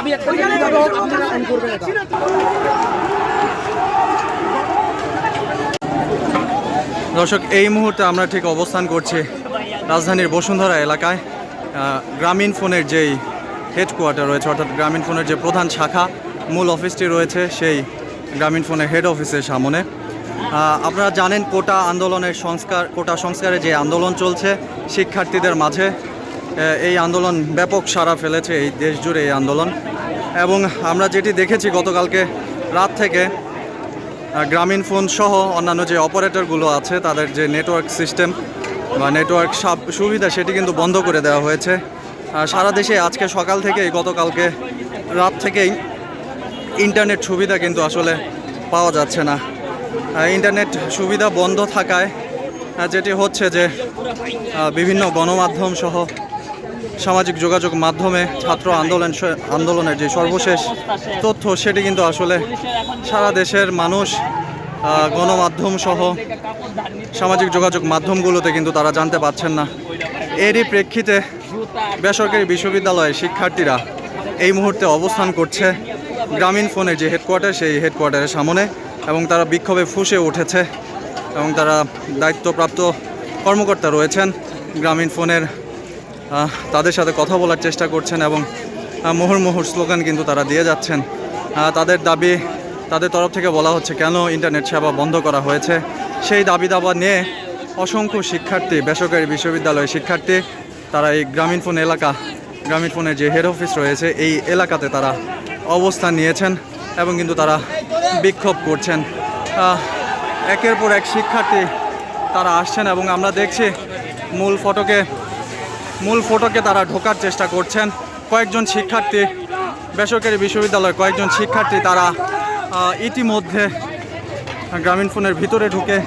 দাবি একটা কিভাবে হোক আপনারা অন করবেন এটা। দর্শক, এই মুহূর্তে আমরা ঠিক অবস্থান করছি রাজধানীর বসুন্ধরা এলাকায়। গ্রামীণ ফোনের যেই হেডকোয়ার্টার রয়েছে, অর্থাৎ গ্রামীণ ফোনের যে প্রধান শাখা মূল অফিসটি রয়েছে, সেই গ্রামীণ ফোনের হেড অফিসের সামনে। আপনারা জানেন কোটা সংস্কারের যে আন্দোলন চলছে শিক্ষার্থীদের মাঝে, এই আন্দোলন ব্যাপক সাড়া ফেলেছে এই দেশ জুড়ে এই আন্দোলন। এবং আমরা যেটি দেখেছি গতকালকে রাত থেকে গ্রামীণ ফোন সহ অন্যান্য যে অপারেটরগুলো আছে তাদের যে নেটওয়ার্ক সিস্টেম বা নেটওয়ার্ক সুবিধা সেটি কিন্তু বন্ধ করে দেওয়া হয়েছে। সারা দেশে আজকে সকাল থেকেই গতকালকে রাত থেকেই ইন্টারনেট সুবিধা কিন্তু আসলে পাওয়া যাচ্ছে না। ইন্টারনেট সুবিধা বন্ধ থাকায় যেটি হচ্ছে যে বিভিন্ন গণমাধ্যম সহ সামাজিক যোগাযোগ মাধ্যমে ছাত্র আন্দোলনের যে সর্বশেষ তথ্য সেটি কিন্তু আসলে সারা দেশের মানুষ গণমাধ্যম সহ সামাজিক যোগাযোগ মাধ্যমগুলোতে কিন্তু তারা জানতে পারছেন না। এরই প্রেক্ষিতে বেসরকারি বিশ্ববিদ্যালয়ের শিক্ষার্থীরা এই মুহূর্তে অবস্থান করছে গ্রামীণ ফোনের যে হেডকোয়ার্টার সেই হেডকোয়ার্টারের সামনে, এবং তারা বিক্ষোভে ফুঁসে উঠেছে এবং তারা দায়িত্বপ্রাপ্ত কর্মকর্তা রয়েছেন গ্রামীণ ফোনের, তাদের সাথে কথা বলার চেষ্টা করছেন এবং মুহুর্মুহুর স্লোগান কিন্তু তারা দিয়ে যাচ্ছেন। তাদের দাবি, তাদের তরফ থেকে বলা হচ্ছে কেন ইন্টারনেট সেবা বন্ধ করা হয়েছে। সেই দাবি দাবা নিয়ে অসংখ্য শিক্ষার্থী, বেসরকারি বিশ্ববিদ্যালয়ের শিক্ষার্থী, তারা এই গ্রামীণ ফোনের যে হেড অফিস রয়েছে এই এলাকাতে তারা অবস্থান নিয়েছেন এবং কিন্তু তারা বিক্ষোভ করছেন। একের পর এক শিক্ষার্থী তারা আসছেন এবং আমরা দেখছি মূল ফটকে তারা ঢোকার চেষ্টা করছেন। কয়েকজন শিক্ষার্থী, বেসরকারি বিশ্ববিদ্যালয়ের কয়েকজন শিক্ষার্থী তারা ইতিমধ্যে গ্রামীণ ফোনের ভিতরে ঢুকে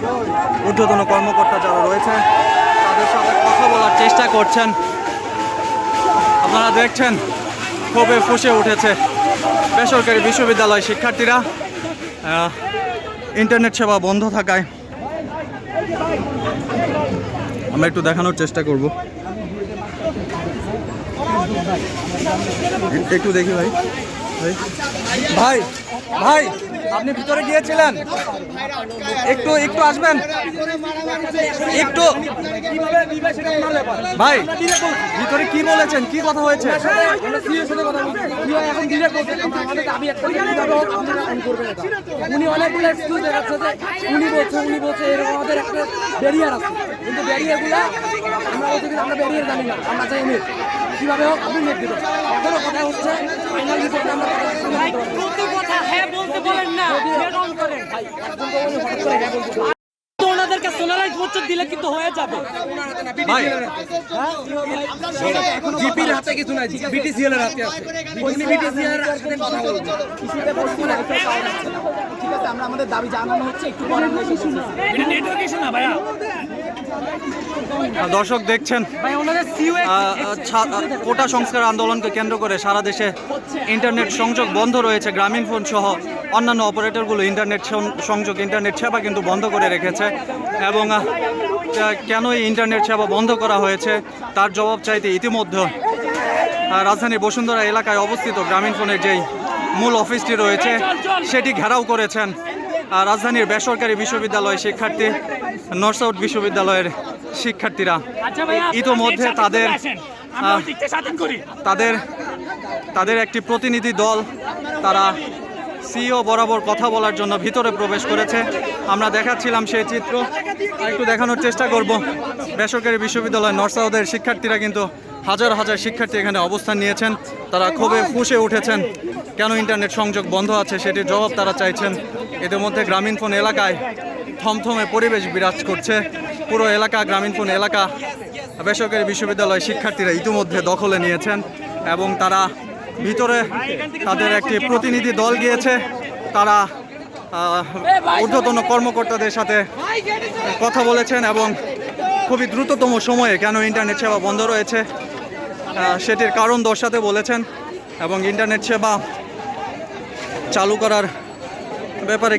ঊর্ধ্বতন কর্মকর্তা যারা রয়েছে তাদের সাথে কথা বলার চেষ্টা করছেন। আপনারা দেখছেন ক্ষোভে ফুঁসে উঠেছে বেসরকারি বিশ্ববিদ্যালয় শিক্ষার্থীরা ইন্টারনেট সেবা বন্ধ থাকায়। আমরা একটু দেখানোর চেষ্টা করব, একটু দেখি। ভাই ভাই ভাই আপনি ভিতরে গিয়েছিলেন, একটু আসবেন একটু। ভাই ভিতরে কি বলেছেন, কি কথা হয়েছে? উনি অনেকগুলো এক্সকিউজ দেখাচ্ছে যে উনি বলছে এরকম আমাদের একটা ব্যারিয়ার আছে, কিন্তু ব্যারিয়ারগুলো আমরা ব্যারিয়ার জানি না, আমরা চাই নেট কিভাবে হোক আপনি নেট দেবেন। এখনো কথা হচ্ছে ফাইনাল রিপোর্টে আমরা ওনাদেরকে সোনারাইজ মোচর দিলে কিন্তু হয়ে যাবে। জিপির হাতে কিছু নাই, বিটিসিএল এর হাতে আছে। উনি বিটিসিএল এর সাথে কথা বলবেন, ইস্যুতে বসবেন একটা কাজ আছে। ঠিক আছে, আমরা আমাদের দাবি জানানো হচ্ছে, একটু পরে এটা নেটওয়ার্ক ইস্যু না ভাইয়া। দর্শক দেখছেন কোটা সংস্কার আন্দোলনকে কেন্দ্র করে সারা দেশে ইন্টারনেট সংযোগ বন্ধ রয়েছে। গ্রামীণ ফোন সহ অন্যান্য অপারেটরগুলো ইন্টারনেট সেবা কিন্তু বন্ধ করে রেখেছে এবং কেন এই ইন্টারনেট সেবা বন্ধ করা হয়েছে তার জবাব চাইতে ইতিমধ্যে রাজধানীর বসুন্ধরা এলাকায় অবস্থিত গ্রামীণ ফোনের যেই মূল অফিসটি রয়েছে সেটি ঘেরাও করেছেন রাজধানীর বেসরকারি বিশ্ববিদ্যালয় শিক্ষার্থী, নর্থ সাউথ বিশ্ববিদ্যালয়ের শিক্ষার্থীরা। ইতোমধ্যে তাদের একটি প্রতিনিধি দল তারা সিইও বরাবর কথা বলার জন্য ভিতরে প্রবেশ করেছে। আমরা দেখাচ্ছিলাম সেই চিত্র, একটু দেখানোর চেষ্টা করব। বেসরকারি বিশ্ববিদ্যালয় নর্থ সাউথের শিক্ষার্থীরা কিন্তু হাজার হাজার শিক্ষার্থী এখানে অবস্থান নিয়েছেন। তারা ক্ষোভে ফুঁসে উঠেছেন কেন ইন্টারনেট সংযোগ বন্ধ আছে সেটির জবাব তারা চাইছেন। ইতিমধ্যে গ্রামীণ ফোন এলাকায় থমথমে পরিবেশ বিরাজ করছে। পুরো এলাকা, গ্রামীণ ফোন এলাকা বেসরকারি বিশ্ববিদ্যালয় শিক্ষার্থীরা ইতিমধ্যে দখলে নিয়েছেন এবং তারা ভিতরে তাদের একটি প্রতিনিধি দল গিয়েছে। তারা ঊর্ধ্বতন কর্মকর্তাদের সাথে কথা বলেছেন এবং খুবই দ্রুততম সময়ে কেন ইন্টারনেট সেবা বন্ধ রয়েছে সেটির কারণ দর্শাতে বলেছেন এবং ইন্টারনেট সেবা চালু করার ব্যাপারে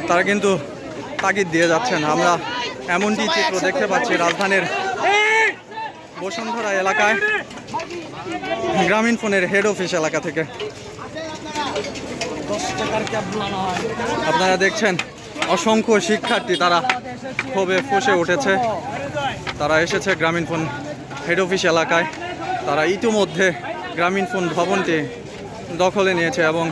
তারা কিন্তু তাগিদ দিয়ে যাচ্ছেন। আমরা এমনটি চিত্র দেখতে পাচ্ছি বসুন্ধরা এলাকায় গ্রামীণ ফোনের হেড অফিস এলাকা থেকে। আপনারা দেখছেন অসংখ্য শিক্ষার্থী তারা ক্ষোভে ফুঁসে উঠেছে। তারা এসেছে গ্রামীণ ফোন হেড অফিস এলাকায়। তারা ইতিমধ্যে গ্রামীণ ফোন ভবনটি দখলে নিয়েছে এবং